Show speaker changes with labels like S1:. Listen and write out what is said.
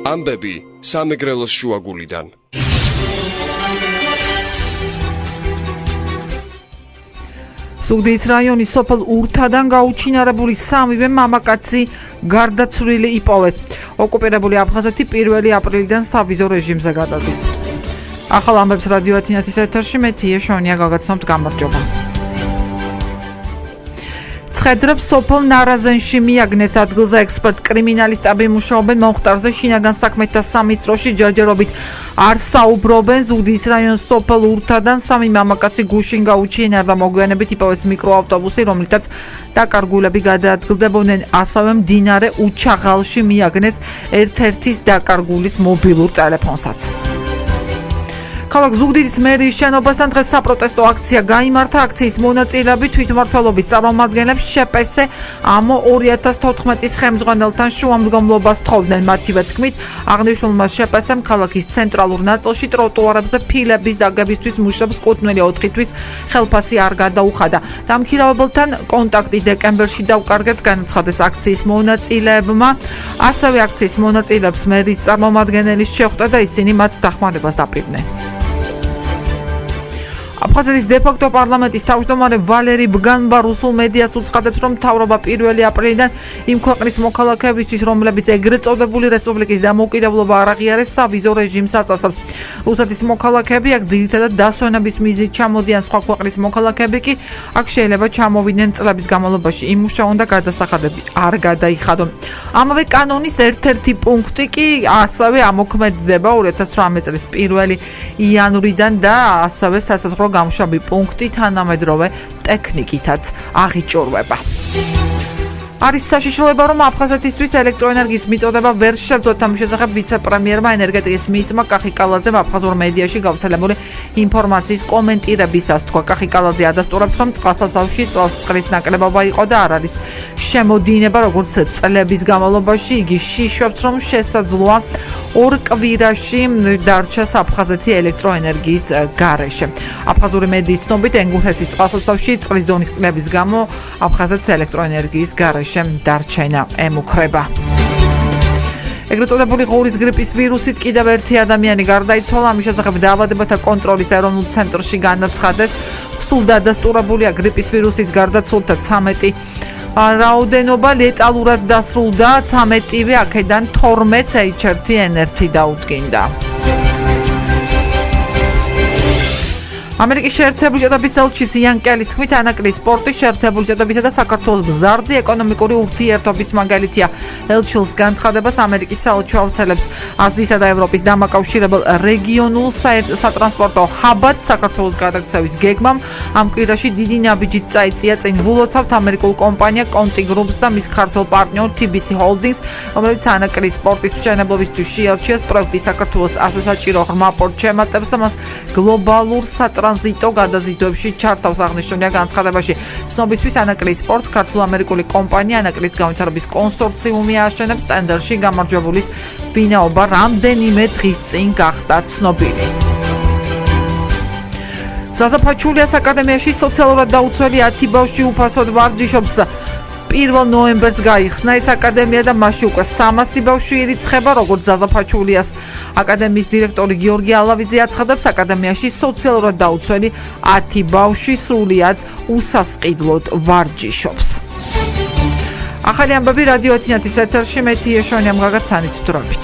S1: ამბები სამეგრელოს შუაგულიდან.
S2: ზუგდიდის რაიონის სოფელ ურთადან გაუჩინარებული სამივე მამაკაცი გარდაცვლილი იპოვეს. ოკუპირებული აფხაზეთი 1 აპრილიდან სავიზო რეჟიმზე გადადის. ახალ ამბებს რადიო ათინათის ეთერში მე თია შონია გაგაცნობთ გამარჯობა. ხედრებს სოფელ ნარაზენში მიაგნეს ადგილზე ექსპერტ კრიმინალისტები მუშაობენ მომხდარზე შინაგან საქმეთა სამინისტროში ჯერჯერობით არ საუბრობენ. ზუგდიდის რაიონის სოფელ ურთადან სამი მამაკაცი გუშინ გაუჩინარდა მოგვიანებით იპოვეს მიკროავტობუსი, რომლითაც დაკარგულები გადაადგილდებოდნენ. ასევე მდინარე უჩაღალში მიაგნეს ერთ-ერთის დაკარგულის მობილურ ტელეფონსაც. ქალაქ ზუგდიდის მერიის შენობასთან დღეს საპროტესტო აქცია გაიმართა. აქციის მონაწილეები თვითმმართველობის წარმომადგენლებს შპს ამო 2014-ის ხელმძღვანელთან შუამდგომლობას თხოვდნენ. მათივე თქმით, აღნიშნულმა შპს-მ ქალაქის ცენტრალურ ნაწილში ტროტუარებზე ფილების დაგებისთვის მუშებს კუთვნილი 4 თვის ხელფასი არ გადაუხადა. დამქირავებელთან კონტაქტი დეკემბერში დავკარგეთ, განაცხადეს აქციის მონაწილეებმა. ასევე აქციის მონაწილეებს მერიის წარმომადგენელი შეხვდა და ისინი მათ დახმარებას დაპირდნენ. აფხაზეთის დე-ფაქტო პარლამენტის თავმჯდომარე ვალერი ბგანბა რუსულ მედიას უცხადებს, რომ მთავრობა 1 აპრილიდან იმ ქვეყნის მოქალაქეებისთვის, რომლებიც ეგრეთ წოდებული რესპუბლიკის დამოუკიდებლობა არ აღიარეს, სავიზო რეჟიმს აწესებს. რუსეთის მოქალაქეები აქ ძირითადად დასვენების მიზნით ჩამოდიან, სხვა ქვეყნის მოქალაქეები კი აქ შეიძლება ჩამოვიდნენ წლების განმავლობაში იმუშაონ და გადასახადები არ გადაიხადონ. ამავე კანონის ერთ-ერთი პუნქტი კი ასევე ამოქმედდება 2018 წლის 1 იანვრიდან და ასევე სასაზღვრო გამშვები პუნქტი თანამედროვე ტექნიკითაც აღიჭურვება. არის საშიშროება, რომ აფხაზეთისთვის ელექტროენერგიის მიწოდება ვერ შევძოთ. ამის შესახებ ვიცე-პრემიერმა ენერგეტიკის მინისტრმა კახი კალაძემ აფხაზურ მედიაში გავრცელებული ინფორმაციის კომენტირებისას თქვა. კახი კალაძე ადასტურებს, რომ წყალსაცავში წყლის ნაკლებობა იყო და არ არის შემოდინება, როგორც წლების განმავლობაში. იგი შიშობს, რომ შესაძლოა 2 კვირაში დარჩას აფხაზეთი ელექტროენერგიის გარეშე. აფხაზური მედიის ცნობით, ენგურჰესის წყალსაცავში წყლის დონის კლების გამო აფხაზეთს ელექტროენერგიის გარეშე დარჩენა ემუქრება. ეგრეთ წოდებული ღორის გრიპის ვირუსით კიდევ ერთი ადამიანი გარდაიცვალა. ამის შესახებ დაავადებათა კონტროლის ეროვნულ ცენტრში განაცხადეს, სულ დადასტურებულია გრიპის ვირუსით გარდაცვლილთა 13 რაოდენობა, ლეტალურად დასრულდა 13-ვე, აქედან 12-ს H1N1 დაუდგინდა. ამერიკის შეერთებული შტატების ელჩის იან კელის თქმით, ანაკლის სპორტი შეერთებული შტატებისა და საქართველოს მზარდი ეკონომიკური ურთიერთობის მაგალითია. ელჩილს განცხადებას ამერიკის საელჩო აუცილებს აზიისა და ევროპის დამაკავშირებელ რეგიონულ სატრანსპორტო ჰაბად საქართველოს გადაქცევის გეგმამ. ამ კვირაში დიდი ნაბიჯით წაიწია წინ ვილოცავთ ამერიკულ კომპანია კონტი გრუპს და მის ქართულ პარტნიორ TBC Holdings, რომელიც ანაკლის სპორტის მშენებლობისთვის შეარჩიეს პროექტი საქართველოს ასე საჭირო ღრმა პორტ შემატებს და მას გლობალურ ტრანზიტო გადაზიდვებში ჩართავს. აღნიშნულია განცხადებაში. ცნობისთვის ანაკლის სპორტს ქართულ-ამერიკული კომპანია ანაკლის განვითარების კონსორციუმი ააშენებს. ტენდერში გამარჯვებულის ვინაობა რამდენიმე დღის წინ გახდა ცნობილი. ზაზაფაჩულიას აკადემიაში სოციალურად დაუცველი 10 ბავშვი უფასოდ ვარჯიშობს. 1 ნოემბერს გაიხსნა ეს აკადემია და მასში უკვე 300 ბავშვი ირიცხება. როგორც ზაზაფაჩულიას აკადემიის დირექტორი გიორგი ალავიძე აცხადებს, აკადემიაში სოციალურად დაუცველი 10 ბავშვი სრულიად უსასყიდლოდ ვარჯიშობს. ახალი ამბები რადიო ათინათის ეთერში მე თია შონია მგაგაცანით დროებით.